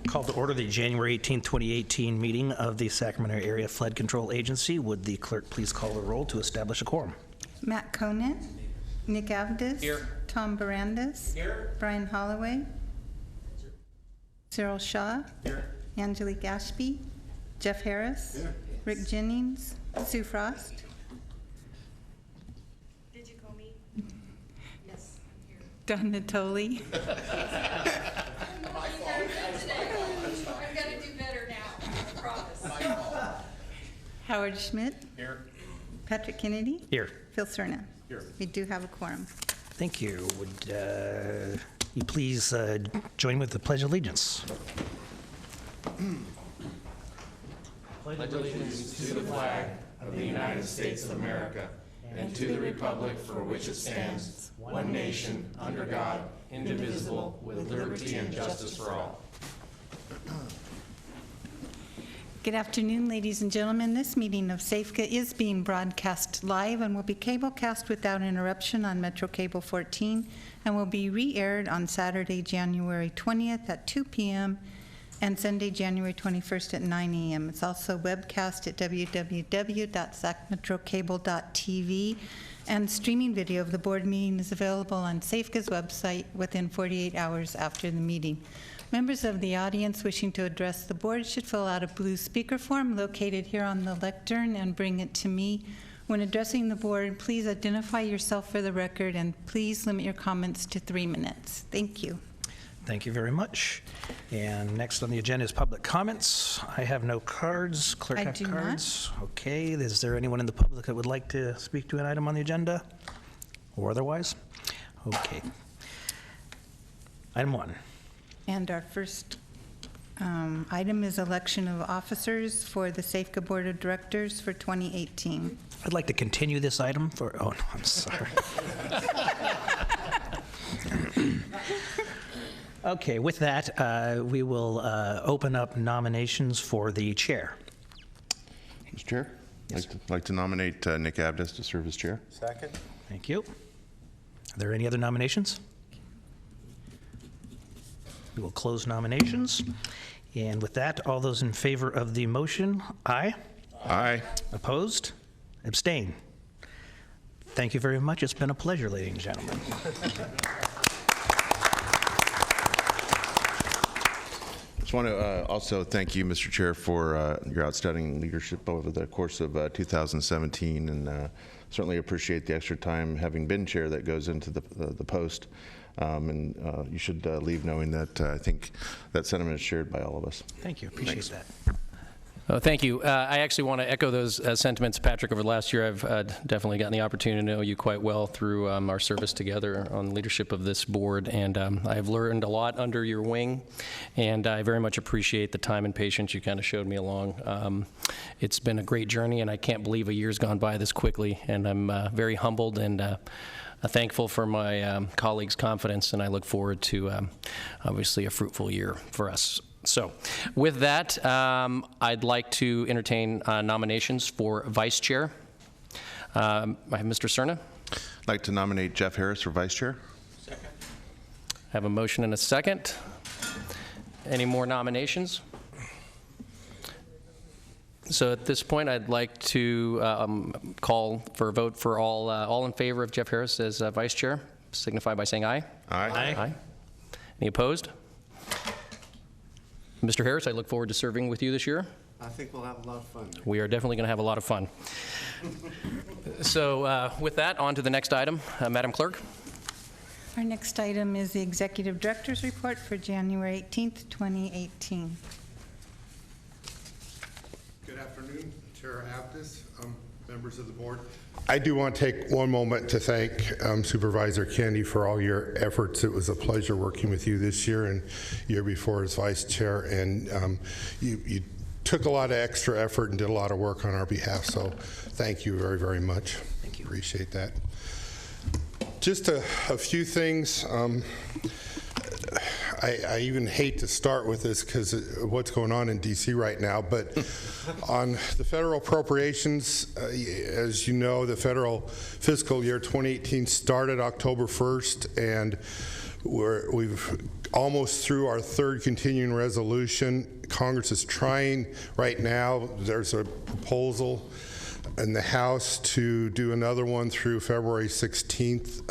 Call to order the January 18, 2018 meeting of the Sacramento Area Flood Control Agency. Would the clerk please call the roll to establish a quorum? Matt Conant. Nick Avdis. Here. Tom Barandas. Here. Brian Holloway. Cyril Shaw. Here. Angelique Ashby. Jeff Harris. Here. Rick Jennings. Sue Frost. Did you call me? Yes, I'm here. Don Natoli. I'm gonna do better now, I promise. Howard Schmidt. Here. Patrick Kennedy. Here. Phil Cerna. Here. We do have a quorum. Thank you. Would you please join me with the Pledge of Allegiance? Pledge allegiance to the flag of the United States of America and to the republic for which it stands, one nation, under God, indivisible, with liberty and justice for all. Good afternoon, ladies and gentlemen. This meeting of SAFCA is being broadcast live and will be cablecast without interruption on Metro Cable 14 and will be re-aired on Saturday, January 20th at 2 p.m. and Sunday, January 21st at 9 a.m. It's also webcast at www.sacmetrocable.tv, and streaming video of the board meeting is available on SAFCA's website within 48 hours after the meeting. Members of the audience wishing to address the board should fill out a blue speaker form located here on the lectern and bring it to me. When addressing the board, please identify yourself for the record and please limit your comments to 3 minutes. Thank you. Thank you very much. And next on the agenda is public comments. I have no cards. Clerk I have do cards? Okay. Is there anyone in the public that would like to speak to an item on the agenda or otherwise? Okay. Item 1. And our first item is election of officers for the SAFCA Board of Directors for 2018. I'd like to continue this item for, oh, no, I'm sorry. Okay, with that, we will open up nominations for the chair. Mr. Chair, Yes. I'd like to nominate Nick Avdis to serve as chair. Second. Thank you. Are there any other nominations? We will close nominations. And with that, all those in favor of the motion, aye. Aye. Opposed? Abstain. Thank you very much. It's been a pleasure, ladies and gentlemen. Just want to also thank you, Mr. Chair, for your outstanding leadership over the course of 2017, and certainly appreciate the extra time, having been chair, that goes into the post. And you should leave knowing that I think that sentiment is shared by all of us. Thank you. Appreciate Thanks. that. Oh, thank you. I actually want to echo those sentiments, Patrick. Over the last year, I've definitely gotten the opportunity to know you quite well through our service together on leadership of this board, and I've learned a lot under your wing, and I very much appreciate the time and patience you kind of showed me along. It's been a great journey, and I can't believe a year's gone by this quickly, and I'm very humbled and thankful for my colleagues' confidence, and I look forward to obviously a fruitful year for us. So with that, I'd like to entertain nominations for vice chair. I have Mr. Cerna. I'd like to nominate Jeff Harris for vice chair. Second. I have a motion and a second. Any more nominations? So at this point, I'd like to call for a vote for all in favor of Jeff Harris as vice chair. Signify by saying aye. Aye. Aye. Any opposed? Mr. Harris, I look forward to serving with you this year. I think we'll have a lot of fun. We are definitely going to have a lot of fun. So with that, on to the next item. Madam Clerk. Our next item is the Executive Director's Report for January 18th, 2018. Good afternoon, Chair Avdis, members of the board. I do want to take one moment to thank Supervisor Kennedy for all your efforts. It was a pleasure working with you this year and year before as vice chair, and you took a lot of extra effort and did a lot of work on our behalf, so thank you very, very much. Thank you. Appreciate that. Just a few things. I even hate to start with this because of what's going on in D.C. right now, but on the federal appropriations, as you know, the federal fiscal year 2018 started October 1st, and we've almost through our third continuing resolution. Congress is trying right now. There's a proposal in the House to do another one through February 16th.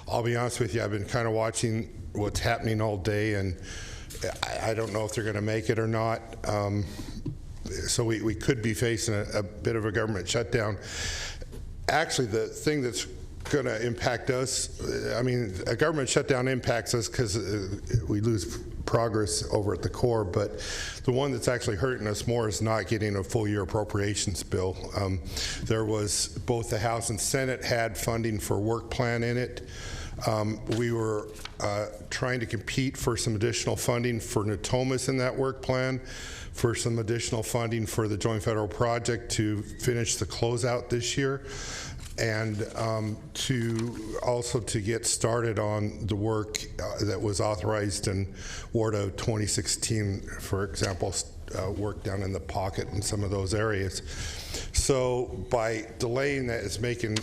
I'll be honest with you, I've been kind of watching what's happening all day, and I don't know if they're going to make it or not. So we could be facing a bit of a government shutdown. Actually, the thing that's going to impact us, I mean, a government shutdown impacts us because we lose progress over at the Corps, but the one that's actually hurting us more is not getting a full year appropriations bill. There was, both the House and Senate had funding for work plan in it. We were trying to compete for some additional funding for Natomas in that work plan, for some additional funding for the Joint Federal Project to finish the closeout this year, and to get started on the work that was authorized in WARDA 2016, for example, work down in the pocket in some of those areas. So by delaying that, it's making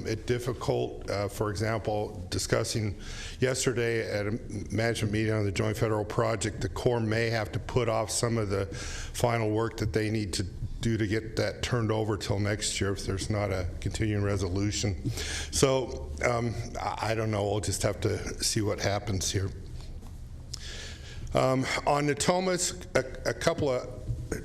it difficult. For example, discussing yesterday at a management meeting on the Joint Federal Project, the Corps may have to put off some of the final work that they need to do to get that turned over till next year if there's not a continuing resolution. So I don't know, we'll just have to see what happens here. On Natomas, a couple of,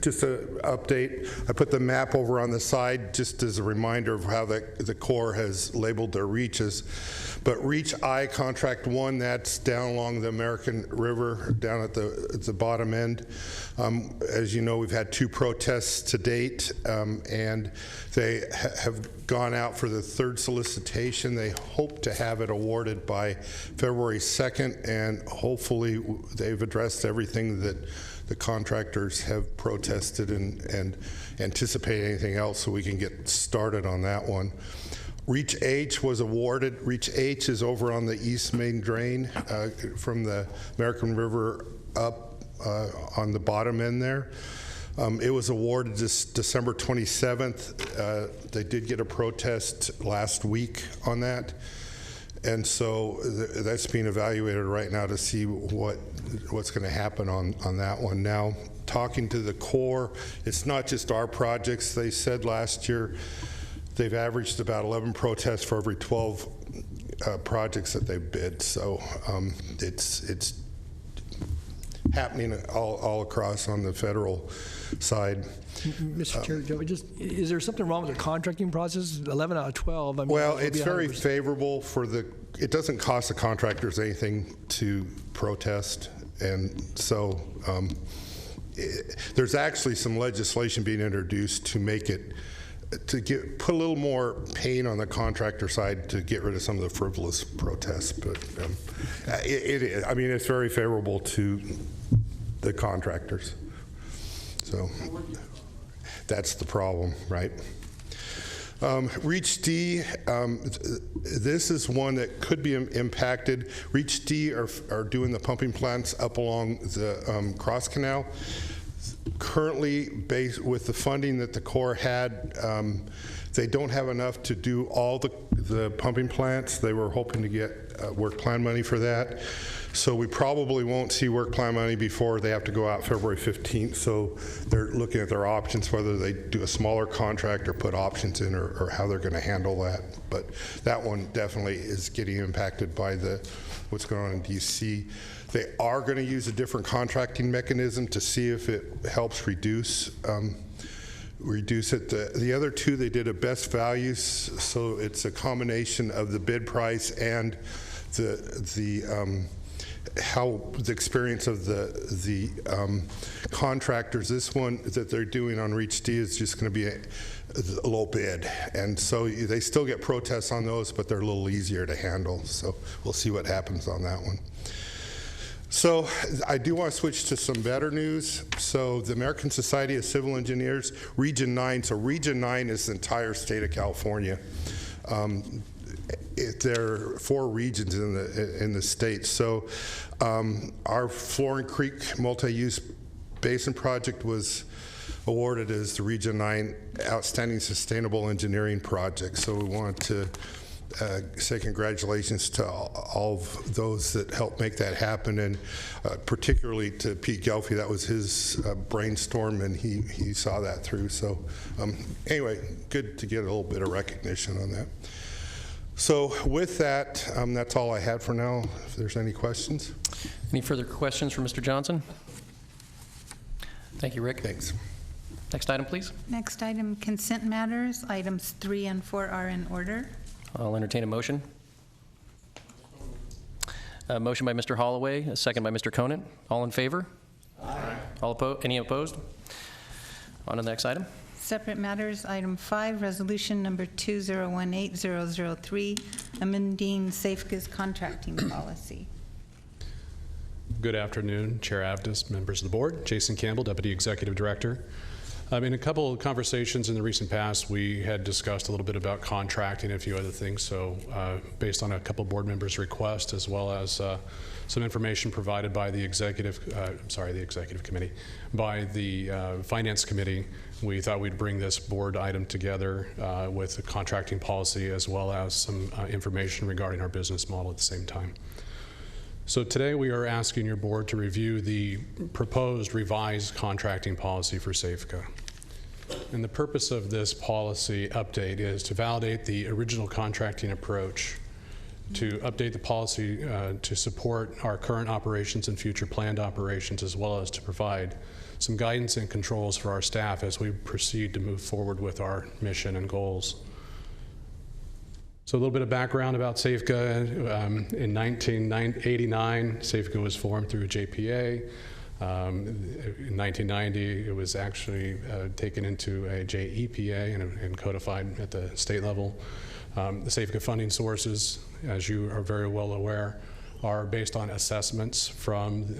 just an update. I put the map over on the side just as a reminder of how the Corps has labeled their reaches. But Reach I, Contract 1, that's down along the American River, down at the bottom end. As you know, we've had 2 protests to date, and they have gone out for the 3rd solicitation. They hope to have it awarded by February 2nd, and hopefully they've addressed everything that the contractors have protested and anticipate anything else so we can get started on that one. Reach H was awarded. Reach H is over on the east main drain from the American River up on the bottom end there. It was awarded this December 27th. They did get a protest last week on that. And so that's being evaluated right now to see what's going to happen on that one. Now, talking to the Corps, it's not just our projects. They said last year they've averaged about 11 protests for every 12 projects that they bid. So it's happening all across on the federal side. Mr. Chair, is there something wrong with the contracting process? 11 out of 12. I mean, well, it's very favorable for it doesn't cost the contractors anything to protest. And so there's actually some legislation being introduced to make it, put a little more pain on the contractor side to get rid of some of the frivolous protests. But I mean, it's very favorable to the contractors. So that's the problem, right? Reach D, this is one that could be impacted. Reach D are doing the pumping plants up along the Cross Canal. Currently, based with the funding that the Corps had, they don't have enough to do all the pumping plants. They were hoping to get work plan money for that. So we probably won't see work plan money before they have to go out February 15th. So they're looking at their options, whether they do a smaller contract or put options in, or how they're going to handle that. But that one definitely is getting impacted by what's going on in DC. They are going to use a different contracting mechanism to see if it helps reduce it. The other 2, they did a best values, so it's a combination of the bid price and how the experience of the contractors. This one that they're doing on Reach D is just going to be a low bid, and so they still get protests on those, but they're a little easier to handle. So we'll see what happens on that one. So I do want to switch to some better news. So the American Society of Civil Engineers, Region 9, so Region 9 is the entire state of California. There are 4 regions in the state. So our Flooring Creek multi-use basin project was awarded as the Region 9 Outstanding Sustainable Engineering Project. So we wanted to say congratulations to all of those that helped make that happen, and particularly to Pete Gelfie. That was his brainstorm, and he saw that through. So anyway, good to get a little bit of recognition on that. So with that, that's all I had for now. If there's any questions. Any further questions for Mr. Johnson? Thank you, Rick. Thanks. Next item, please. Next item, consent matters. Items 3 and 4 are in order. I'll entertain a motion. A motion by Mr. Holloway, a second by Mr. Conant. All in favor? Aye. All opposed? Any opposed? On to the next item. Separate matters, item 5, resolution number 2018003, amending Safeca's contracting policy. Good afternoon, Chair Avdis, members of the board. Jason Campbell, Deputy Executive Director. In a couple of conversations in the recent past, we had discussed a little bit about contracting and a few other things. So based on a couple board members' requests, as well as some information provided by the executive committee, by the finance committee, we thought we'd bring this board item together with a contracting policy, as well as some information regarding our business model at the same time. So today we are asking your board to review the proposed revised contracting policy for Safeca. And the purpose of this policy update is to validate the original contracting approach, to update the policy to support our current operations and future planned operations, as well as to provide some guidance and controls for our staff as we proceed to move forward with our mission and goals. So a little bit of background about Safeca. In 1989, Safeca was formed through JPA. In 1990, it was actually taken into a JEPA and codified at the state level. The Safeca funding sources, as you are very well aware, are based on assessments from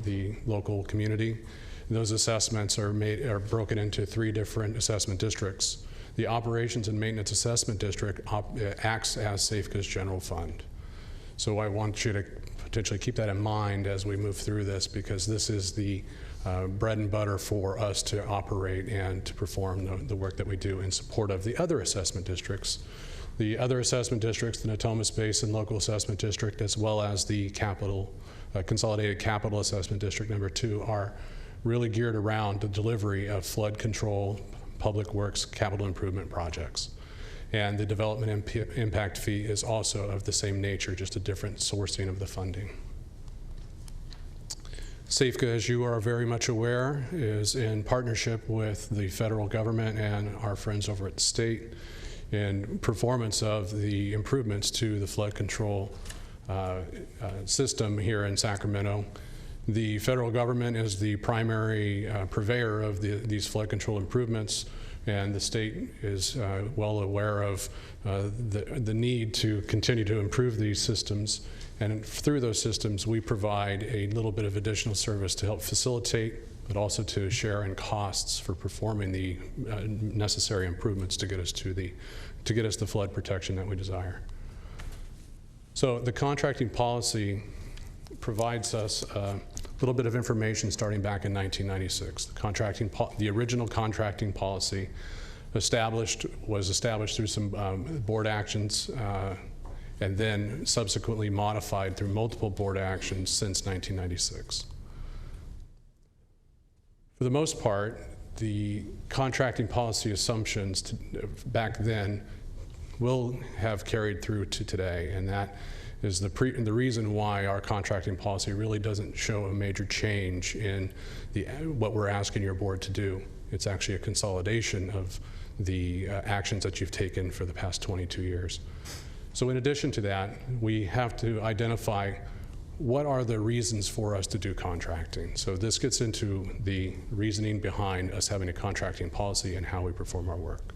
the local community. Those assessments are broken into 3 different assessment districts. The Operations and Maintenance Assessment District acts as Safeca's general fund. So I want you to potentially keep that in mind as we move through this, because this is the bread and butter for us to operate and to perform the work that we do in support of the other assessment districts. The other assessment districts, the Natomas Basin Local Assessment District, as well as the Consolidated Capital Assessment District number 2, are really geared around the delivery of flood control, public works, capital improvement projects. And the development impact fee is also of the same nature, just a different sourcing of the funding. Safeca, as you are very much aware, is in partnership with the federal government and our friends over at the state in performance of the improvements to the flood control system here in Sacramento. The federal government is the primary purveyor of these flood control improvements, and the state is well aware of the need to continue to improve these systems. And through those systems, we provide a little bit of additional service to help facilitate, but also to share in costs for performing the necessary improvements to get us to the flood protection that we desire. So the contracting policy provides us a little bit of information starting back in 1996. The original contracting policy was established through some board actions and then subsequently modified through multiple board actions since 1996. For the most part, the contracting policy assumptions back then will have carried through to today, and that is the reason why our contracting policy really doesn't show a major change in what we're asking your board to do. It's actually a consolidation of the actions that you've taken for the past 22 years. So in addition to that, we have to identify what are the reasons for us to do contracting. So this gets into the reasoning behind us having a contracting policy and how we perform our work.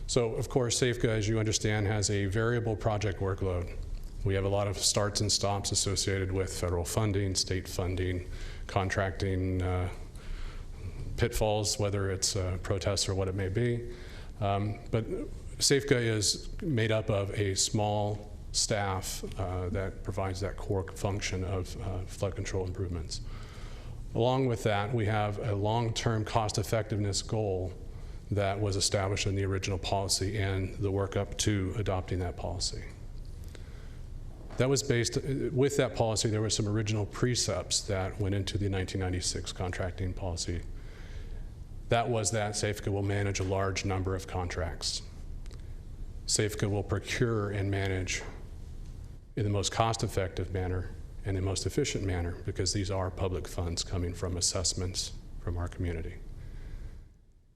So of course, Safeca, as you understand, has a variable project workload. We have a lot of starts and stops associated with federal funding, state funding, contracting pitfalls, whether it's protests or what it may be. But Safeca is made up of a small staff that provides that core function of flood control improvements. Along with that, we have a long-term cost effectiveness goal that was established in the original policy and the work up to adopting that policy. That was based, with that policy, there were some original precepts that went into the 1996 contracting policy. That was that SAFCA will manage a large number of contracts. SAFCA will procure and manage in the most cost-effective manner and the most efficient manner, because these are public funds coming from assessments from our community.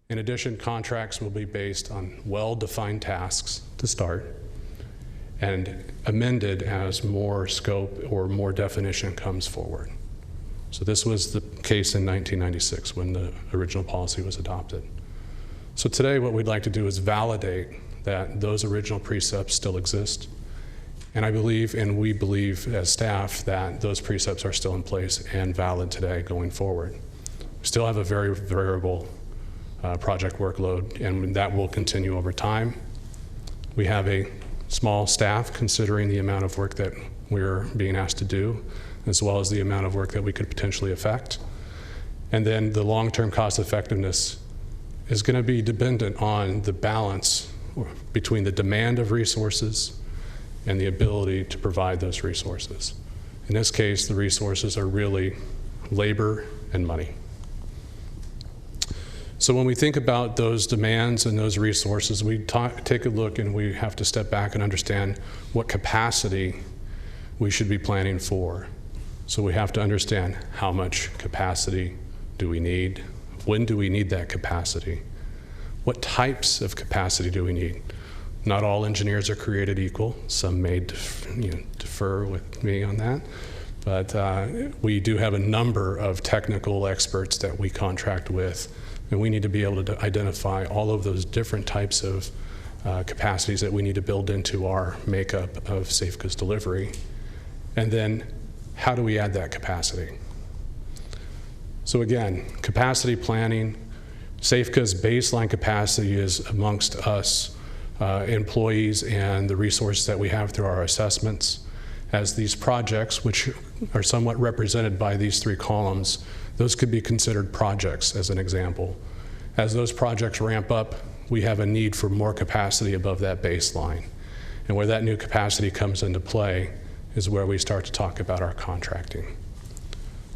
In addition, contracts will be based on well-defined tasks to start and amended as more scope or more definition comes forward. So this was the case in 1996 when the original policy was adopted. So today what we'd like to do is validate that those original precepts still exist. And I believe, and we believe as staff, that those precepts are still in place and valid today going forward. We still have a very variable project workload, and that will continue over time. We have a small staff considering the amount of work that we're being asked to do, as well as the amount of work that we could potentially affect. And then the long-term cost effectiveness is going to be dependent on the balance between the demand of resources and the ability to provide those resources. In this case, the resources are really labor and money. So when we think about those demands and those resources, we take a look and we have to step back and understand what capacity we should be planning for. So we have to understand how much capacity do we need? When do we need that capacity? What types of capacity do we need? Not all engineers are created equal. Some may defer with me on that. But we do have a number of technical experts that we contract with, and we need to be able to identify all of those different types of capacities that we need to build into our makeup of SAFCA's delivery. And then how do we add that capacity? So again, capacity planning, SAFCA's baseline capacity is amongst us employees and the resources that we have through our assessments. As these projects, which are somewhat represented by these three columns, those could be considered projects as an example. As those projects ramp up, we have a need for more capacity above that baseline. And where that new capacity comes into play is where we start to talk about our contracting.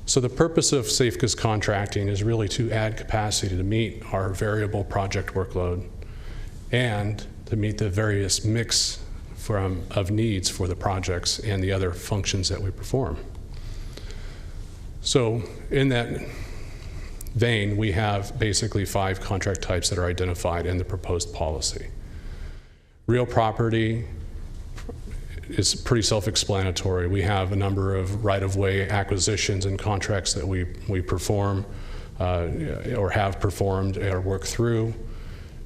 So the purpose of SAFCA's contracting is really to add capacity to meet our variable project workload and to meet the various mix of needs for the projects and the other functions that we perform. So in that vein, we have basically 5 contract types that are identified in the proposed policy. Real property is pretty self-explanatory. We have a number of right-of-way acquisitions and contracts that we perform or have performed or work through.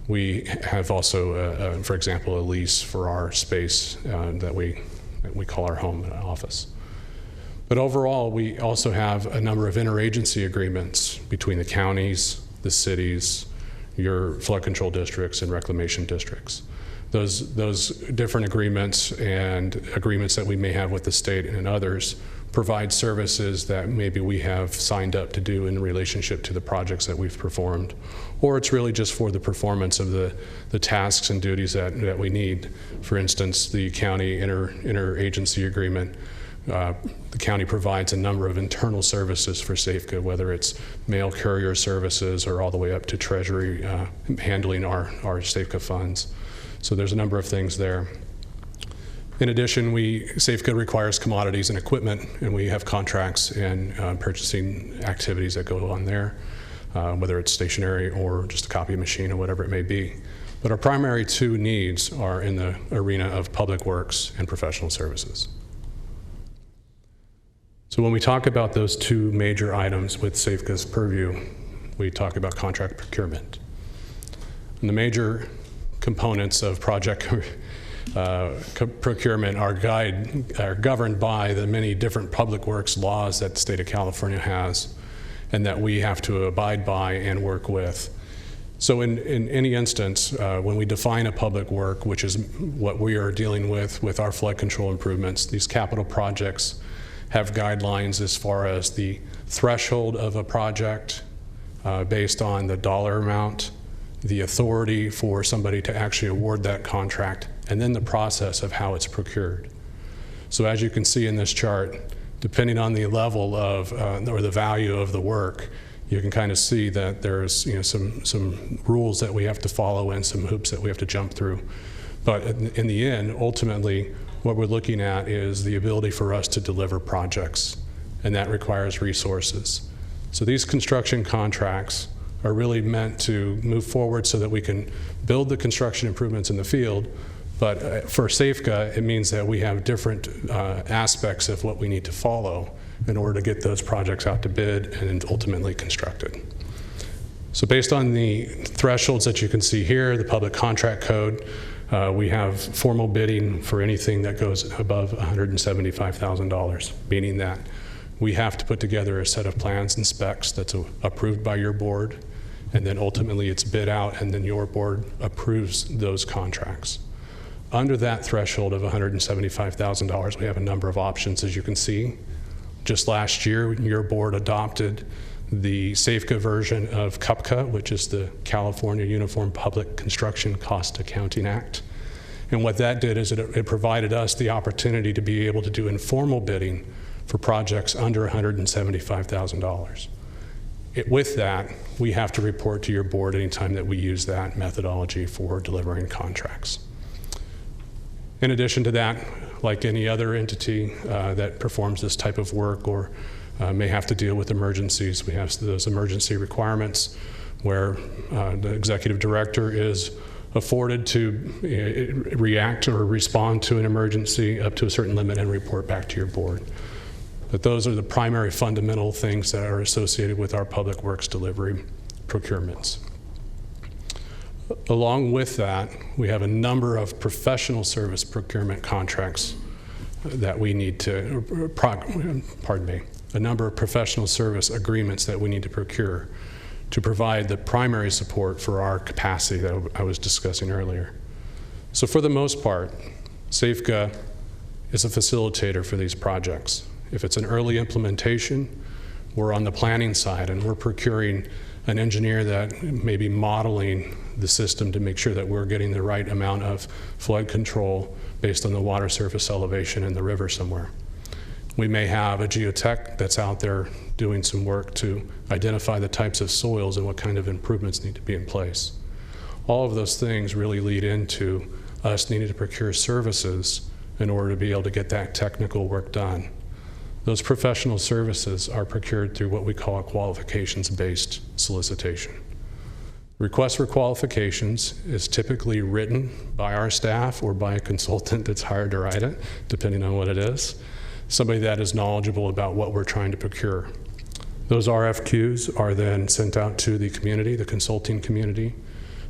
We have also, for example, a lease for our space that we call our home office. But overall, we also have a number of interagency agreements between the counties, the cities, your flood control districts, and reclamation districts. Those different agreements and agreements that we may have with the state and others provide services that maybe we have signed up to do in relationship to the projects that we've performed, or it's really just for the performance of the tasks and duties that we need. For instance, the county interagency agreement, the county provides a number of internal services for SAFCA, whether it's mail courier services or all the way up to Treasury handling our SAFCA funds. So there's a number of things there. In addition, SAFCA requires commodities and equipment, and we have contracts and purchasing activities that go on there, whether it's stationary or just a copy machine or whatever it may be. But our primary 2 needs are in the arena of public works and professional services. So when we talk about those 2 major items with SAFCA's purview, we talk about contract procurement. And the major components of project procurement are governed by the many different public works laws that the state of California has and that we have to abide by and work with. So in any instance, when we define a public work, which is what we are dealing with our flood control improvements, these capital projects have guidelines as far as the threshold of a project based on the dollar amount, the authority for somebody to actually award that contract, and then the process of how it's procured. So as you can see in this chart, depending on the level of, or the value of the work, you can kind of see that there's some rules that we have to follow and some hoops that we have to jump through. But in the end, ultimately, what we're looking at is the ability for us to deliver projects, and that requires resources. So these construction contracts are really meant to move forward so that we can build the construction improvements in the field, but for SAFCA, it means that we have different aspects of what we need to follow in order to get those projects out to bid and ultimately constructed. So based on the thresholds that you can see here, the public contract code, we have formal bidding for anything that goes above $175,000, meaning that we have to put together a set of plans and specs that's approved by your board, and then ultimately it's bid out, and then your board approves those contracts. Under that threshold of $175,000, we have a number of options, as you can see. Just last year, your board adopted the SAFCA version of CUPCA, which is the California Uniform Public Construction Cost Accounting Act. And what that did is it provided us the opportunity to be able to do informal bidding for projects under $175,000. With that, we have to report to your board anytime that we use that methodology for delivering contracts. In addition to that, like any other entity that performs this type of work or may have to deal with emergencies, we have those emergency requirements where the executive director is afforded to react or respond to an emergency up to a certain limit and report back to your board. But those are the primary fundamental things that are associated with our public works delivery procurements. Along with that, we have a number of professional service procurement contracts that we need to, a number of professional service agreements that we need to procure to provide the primary support for our capacity that I was discussing earlier. So for the most part, SAFCA is a facilitator for these projects. If it's an early implementation, we're on the planning side and we're procuring an engineer that may be modeling the system to make sure that we're getting the right amount of flood control based on the water surface elevation in the river somewhere. We may have a geotech that's out there doing some work to identify the types of soils and what kind of improvements need to be in place. All of those things really lead into us needing to procure services in order to be able to get that technical work done. Those professional services are procured through what we call a qualifications-based solicitation. Request for qualifications is typically written by our staff or by a consultant that's hired to write it, depending on what it is. Somebody that is knowledgeable about what we're trying to procure. Those RFQs are then sent out to the community, the consulting community,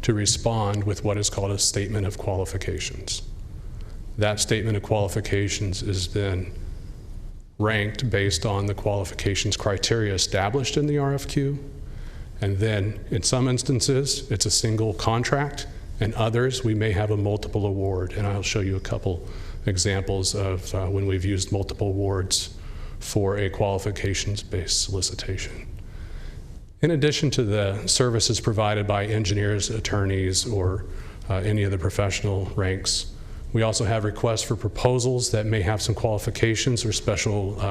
to respond with what is called a statement of qualifications. That statement of qualifications is then ranked based on the qualifications criteria established in the RFQ. And then in some instances, it's a single contract, and others we may have a multiple award. And I'll show you a couple examples of when we've used multiple awards for a qualifications-based solicitation. In addition to the services provided by engineers, attorneys, or any of the professional ranks, we also have requests for proposals that may have some qualifications or special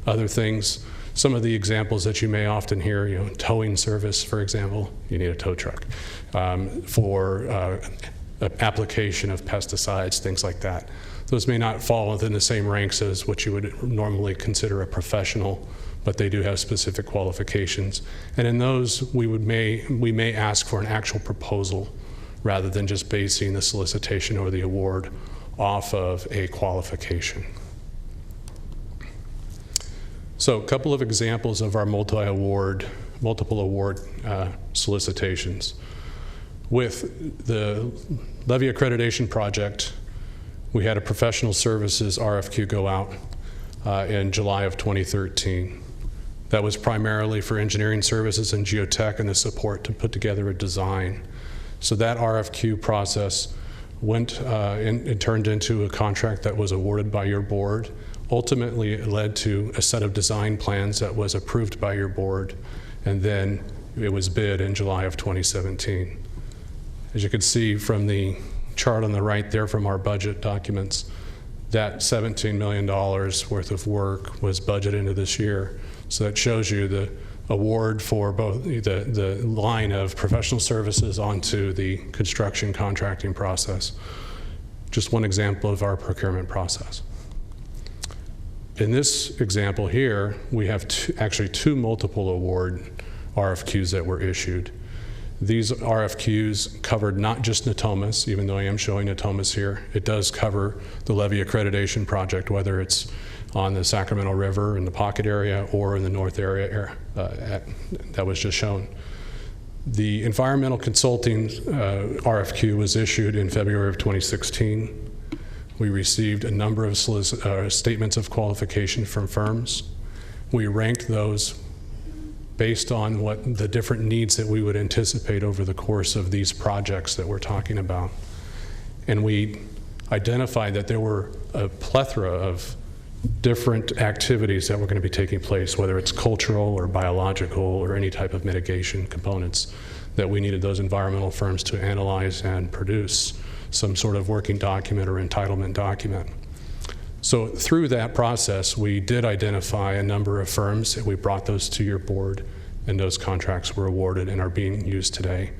other things. Some of the examples that you may often hear, towing service, for example, you need a tow truck. For application of pesticides, things like that. Those may not fall within the same ranks as what you would normally consider a professional, but they do have specific qualifications. And in those, we may ask for an actual proposal rather than just basing the solicitation or the award off of a qualification. So a couple of examples of our multiple award solicitations. With the levy accreditation project, we had a professional services RFQ go out in July of 2013. That was primarily for engineering services and geotech and the support to put together a design. So that RFQ process went and turned into a contract that was awarded by your board. Ultimately, it led to a set of design plans that was approved by your board, and then it was bid in July of 2017. As you can see from the chart on the right there from our budget documents, that $17 million worth of work was budgeted into this year. So that shows you the award for both the line of professional services onto the construction contracting process. Just one example of our procurement process. In this example here, we have actually two multiple award RFQs that were issued. These RFQs covered not just Natomas, even though I am showing Natomas here. It does cover the levee accreditation project, whether it's on the Sacramento River in the pocket area or in the north area that was just shown. The environmental consulting RFQ was issued in February of 2016. We received a number of statements of qualification from firms. We ranked those based on what the different needs that we would anticipate over the course of these projects that we're talking about. And we identified that there were a plethora of different activities that were going to be taking place, whether it's cultural or biological or any type of mitigation components, that we needed those environmental firms to analyze and produce some sort of working document or entitlement document. So through that process, we did identify a number of firms, and we brought those to your board, and those contracts were awarded and are being used today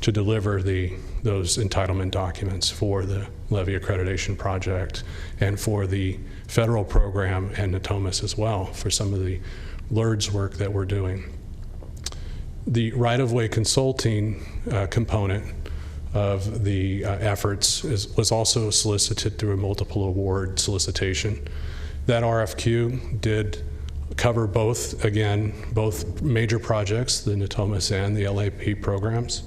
to deliver those entitlement documents for the levee accreditation project and for the federal program and Natomas as well for some of the LERDS work that we're doing. The right-of-way consulting component of the efforts was also solicited through a multiple award solicitation. That RFQ did cover both major projects, the Natomas and the LAP programs,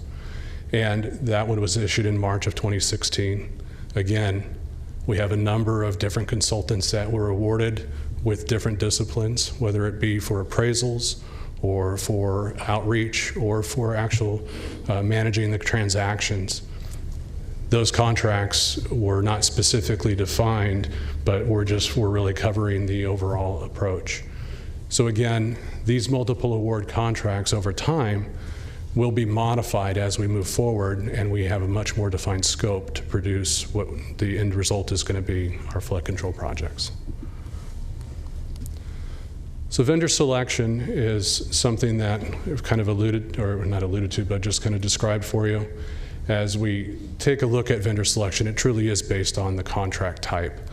and that one was issued in March of 2016. Again, we have a number of different consultants that were awarded with different disciplines, whether it be for appraisals or for outreach or for actual managing the transactions. Those contracts were not specifically defined, but we're really covering the overall approach. So again, these multiple award contracts over time will be modified as we move forward, and we have a much more defined scope to produce what the end result is going to be, our flood control projects. So vendor selection is something that I've kind of alluded, or not alluded to, but just kind of described for you. As we take a look at vendor selection, it truly is based on the contract type.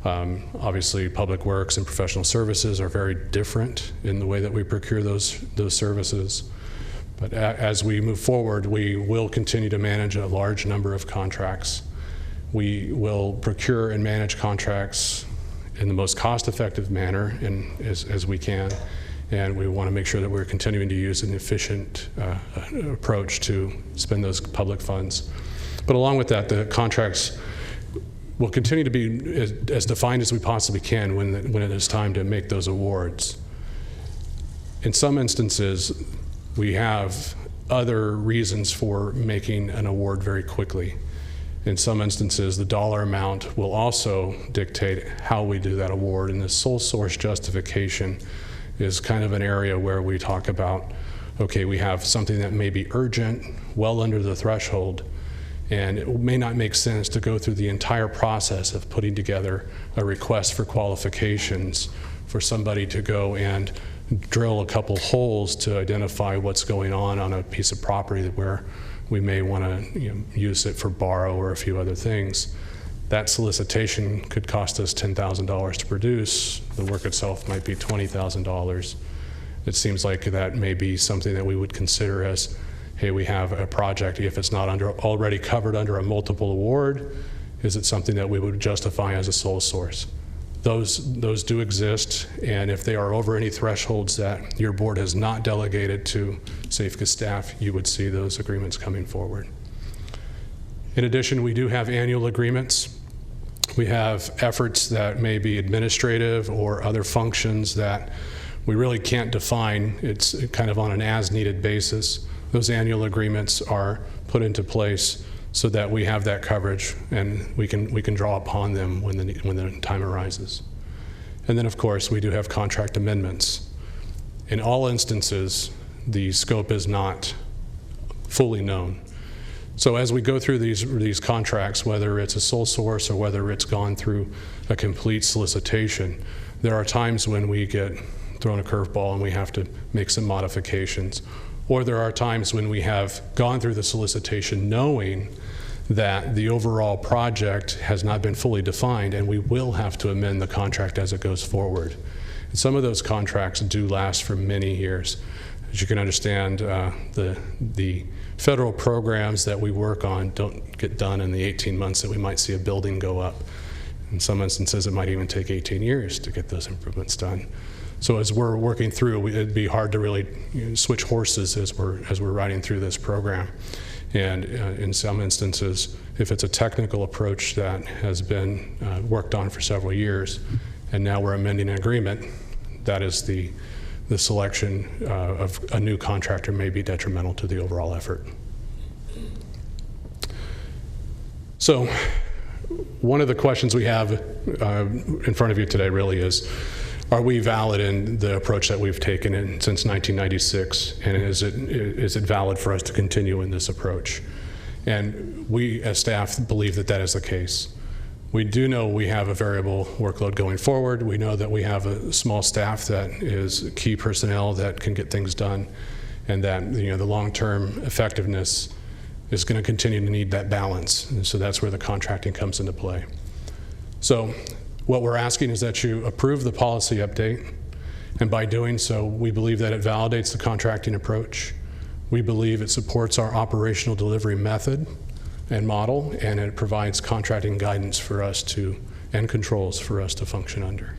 Obviously, public works and professional services are very different in the way that we procure those services. But as we move forward, we will continue to manage a large number of contracts. We will procure and manage contracts in the most cost-effective manner and as we can. And we want to make sure that we're continuing to use an efficient approach to spend those public funds. But along with that, the contracts will continue to be as defined as we possibly can when it is time to make those awards. In some instances, we have other reasons for making an award very quickly. In some instances, the dollar amount will also dictate how we do that award, and the sole source justification is kind of an area where we talk about, okay, we have something that may be urgent, well under the threshold, and it may not make sense to go through the entire process of putting together a request for qualifications for somebody to go and drill a couple holes to identify what's going on a piece of property where we may want to use it for borrow or a few other things. That solicitation could cost us $10,000 to produce. The work itself might be $20,000. It seems like that may be something that we would consider as, hey, we have a project. If it's not already covered under a multiple award, is it something that we would justify as a sole source? Those do exist, and if they are over any thresholds that your board has not delegated to SAFCA staff, you would see those agreements coming forward. In addition, we do have annual agreements. We have efforts that may be administrative or other functions that we really can't define. It's kind of on an as-needed basis. Those annual agreements are put into place so that we have that coverage and we can draw upon them when the time arises. And then, of course, we do have contract amendments. In all instances, the scope is not fully known. So as we go through these contracts, whether it's a sole source or whether it's gone through a complete solicitation, there are times when we get thrown a curveball and we have to make some modifications. Or there are times when we have gone through the solicitation knowing that the overall project has not been fully defined, and we will have to amend the contract as it goes forward. And some of those contracts do last for many years. As you can understand, the federal programs that we work on don't get done in the 18 months that we might see a building go up. In some instances, it might even take 18 years to get those improvements done. So as we're working through, it'd be hard to really switch horses as we're riding through this program. And in some instances, if it's a technical approach that has been worked on for several years, and now we're amending an agreement, that is the selection of a new contractor may be detrimental to the overall effort. So one of the questions we have in front of you today really is, are we valid in the approach that we've taken since 1996, and is it valid for us to continue in this approach? And we as staff believe that that is the case. We do know we have a variable workload going forward. We know that we have a small staff that is key personnel that can get things done, and that the long-term effectiveness is going to continue to need that balance. And so that's where the contracting comes into play. So what we're asking is that you approve the policy update, and by doing so, we believe that it validates the contracting approach. We believe it supports our operational delivery method and model, and it provides contracting guidance for us and controls for us to function under. Are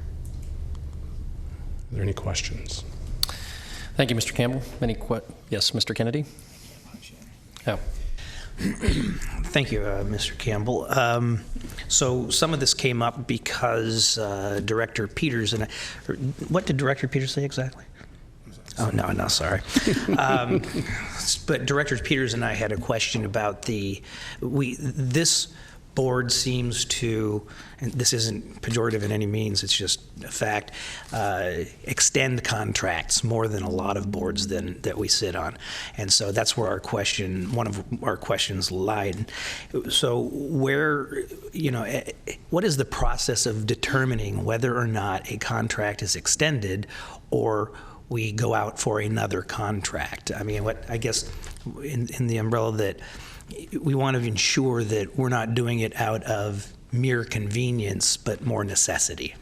there any questions? Thank you, Mr. Campbell. Yes, Mr. Kennedy? Oh. Thank you, Mr. Campbell. So some of this came up because Director Peters and what did Director Peters say exactly? Oh, no, sorry. But Director Peters and I had a question about this board seems to, and this isn't pejorative in any means, it's just a fact, extend contracts more than a lot of boards that we sit on. And so that's where one of our questions lied. So what is the process of determining whether or not a contract is extended or we go out for another contract? I mean, I guess in the umbrella that we want to ensure that we're not doing it out of mere convenience, but more necessity.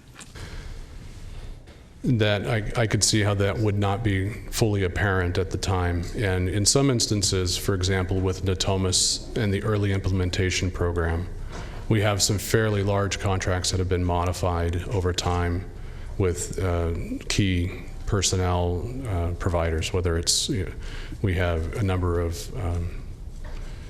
That I could see how that would not be fully apparent at the time. And in some instances, for example, with Natomas and the early implementation program, we have some fairly large contracts that have been modified over time with key personnel providers, whether it's, we have a number of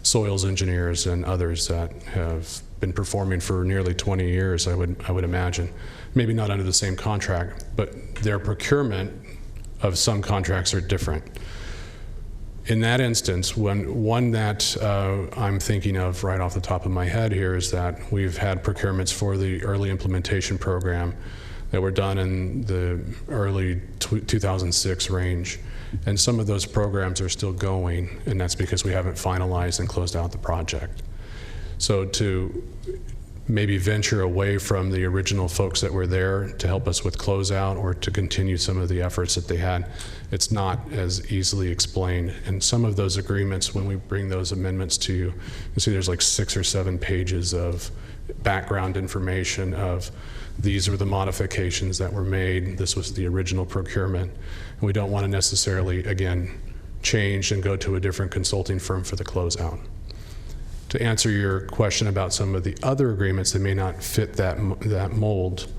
soils engineers and others that have been performing for nearly 20 years, I would imagine. Maybe not under the same contract, but their procurement of some contracts are different. In that instance, one that I'm thinking of right off the top of my head here is that we've had procurements for the early implementation program that were done in the early 2006 range. And some of those programs are still going, and that's because we haven't finalized and closed out the project. So to maybe venture away from the original folks that were there to help us with closeout or to continue some of the efforts that they had, it's not as easily explained. And some of those agreements, when we bring those amendments to you, you see there's like 6 or 7 pages of background information of these were the modifications that were made, this was the original procurement. And we don't want to necessarily, again, change and go to a different consulting firm for the closeout. To answer your question about some of the other agreements that may not fit that mold,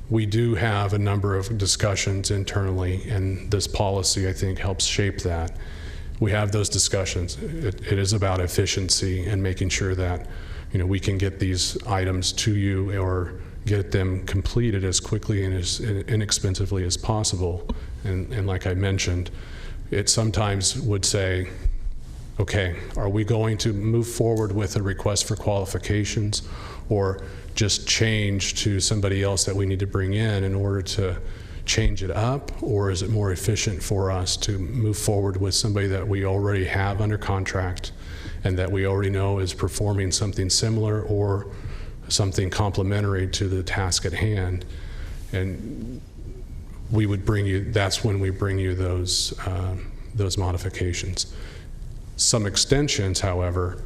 we do have a number of discussions internally, and this policy, I think, helps shape that. We have those discussions. It is about efficiency and making sure that we can get these items to you or get them completed as quickly and as inexpensively as possible. And like I mentioned, it sometimes would say, okay, are we going to move forward with a request for qualifications or just change to somebody else that we need to bring in order to change it up? Or is it more efficient for us to move forward with somebody that we already have under contract and that we already know is performing something similar or something complementary to the task at hand. And we would bring you, that's when we bring you those modifications. Some extensions, however,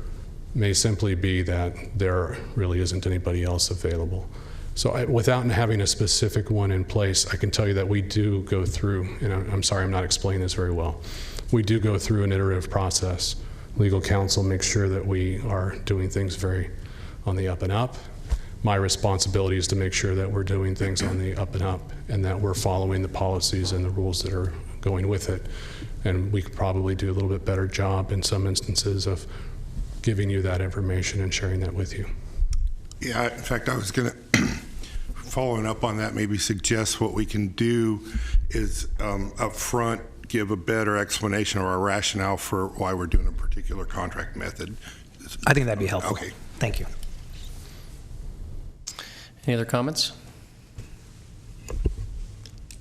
may simply be that there really isn't anybody else available. So without having a specific one in place, I can tell you that we do go through, and I'm sorry I'm not explaining this very well, we do go through an iterative process. Legal counsel makes sure that we are doing things very on the up and up. My responsibility is to make sure that we're doing things on the up and up and that we're following the policies and the rules that are going with it. And we could probably do a little bit better job in some instances of giving you that information and sharing that with you. Yeah, in fact, I was going to, following up on that, maybe suggest what we can do is up front give a better explanation of our rationale for why we're doing a particular contract method. I think that'd be helpful. Okay. Thank you. Any other comments?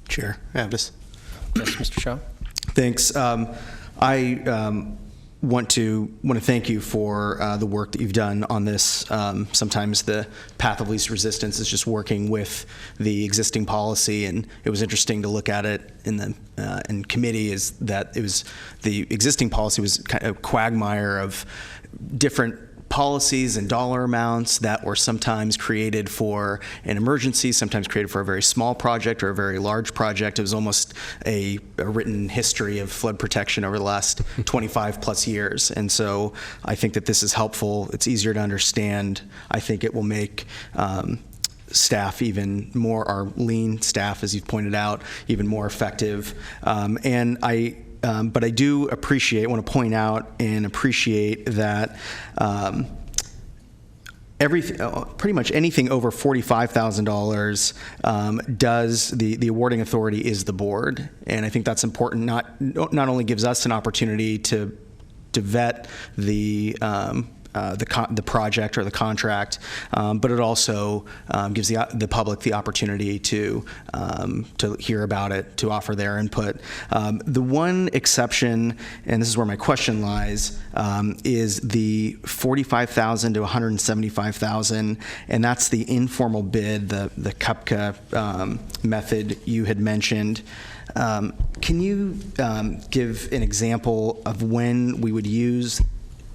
Chair Abdus. Yes, Mr. Shaw. Thanks. I want to thank you for the work that you've done on this. Sometimes the path of least resistance is just working with the existing policy, and it was interesting to look at it in the in committee. Is that it was the existing policy was kind of a quagmire of different policies and dollar amounts that were sometimes created for an emergency, sometimes created for a very small project or a very large project. It was almost a written history of flood protection over the last 25 plus years. And so I think that this is helpful. It's easier to understand. I think it will make staff even more, our lean staff, as you've pointed out, even more effective. But I do appreciate, want to point out and appreciate that pretty much anything over $45,000 does the awarding authority is the board, and I think that's important. Not only gives us an opportunity to vet the project or the contract, but it also gives the public the opportunity to hear about it, to offer their input. The one exception, and this is where my question lies, is the $45,000 to $175,000, and that's the informal bid, the CUPCA method you had mentioned. Can you give an example of when we would use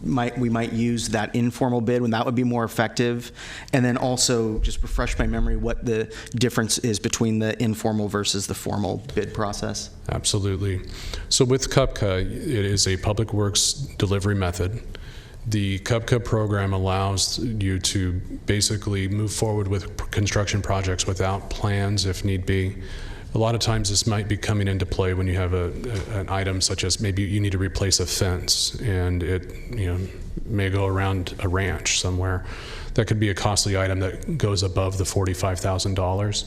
we might use that informal bid, when that would be more effective? And then also just refresh my memory what the difference is between the informal versus the formal bid process. Absolutely. So with CUPCA, it is a public works delivery method. The CUPCA program allows you to basically move forward with construction projects without plans if need be. A lot of times this might be coming into play when you have an item such as maybe you need to replace a fence and it may go around a ranch somewhere. That could be a costly item that goes above the $45,000.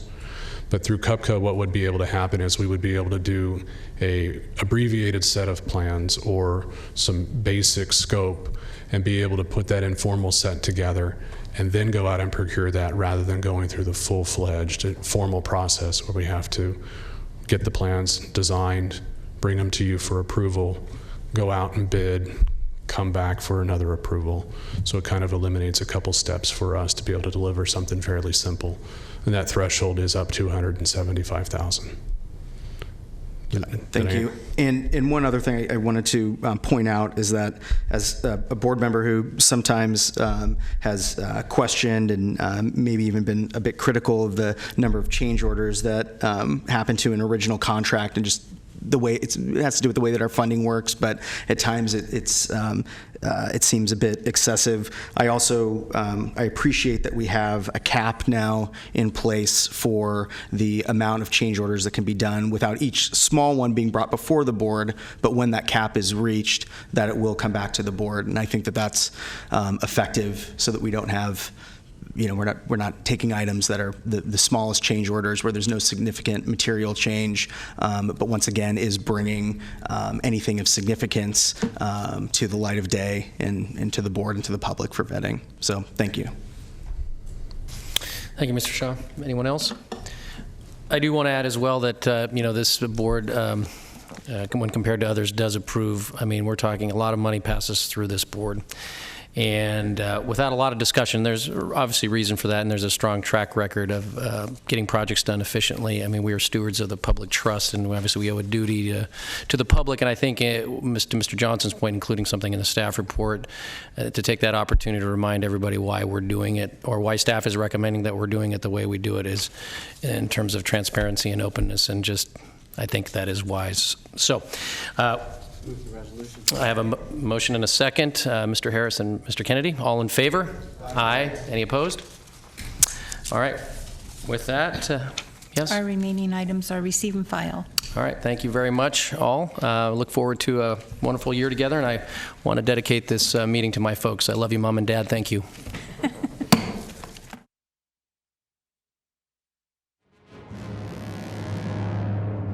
But through CUPCA, what would be able to happen is we would be able to do a abbreviated set of plans or some basic scope and be able to put that informal set together and then go out and procure that rather than going through the full-fledged formal process where we have to get the plans designed, bring them to you for approval, go out and bid, come back for another approval. So it kind of eliminates a couple steps for us to be able to deliver something fairly simple. And that threshold is up to $175,000. Thank you. And one other thing I wanted to point out is that as a board member who sometimes has questioned and maybe even been a bit critical of the number of change orders that happen to an original contract and just the way it has to do with the way that our funding works, but at times it seems a bit excessive. I also I appreciate that we have a cap now in place for the amount of change orders that can be done without each small one being brought before the board, but when that cap is reached, that it will come back to the board. And I think that that's effective so that we don't have, we're not taking items that are the smallest change orders where there's no significant material change, but once again is bringing anything of significance to the light of day and to the board and to the public for vetting. So thank you. Thank you, Mr. Shaw. Anyone else? I do want to add as well that this board when compared to others, does approve. I mean, we're talking a lot of money passes through this board. And without a lot of discussion, there's obviously reason for that, and there's a strong track record of getting projects done efficiently. I mean, we are stewards of the public trust, and obviously we owe a duty to the public. And I think, to Mr. Johnson's point, including something in the staff report, to take that opportunity to remind everybody why we're doing it, or why staff is recommending that we're doing it the way we do it, is in terms of transparency and openness, and just, I think that is wise. So, I have a motion and a second. Mr. Harris and Mr. Kennedy, all in favor? Aye. Any opposed? All right. With that, yes? Our remaining items are receive and file. All right. Thank you very much, all. Look forward to a wonderful year together, and I want to dedicate this meeting to my folks. I love you, Mom and Dad. Thank you.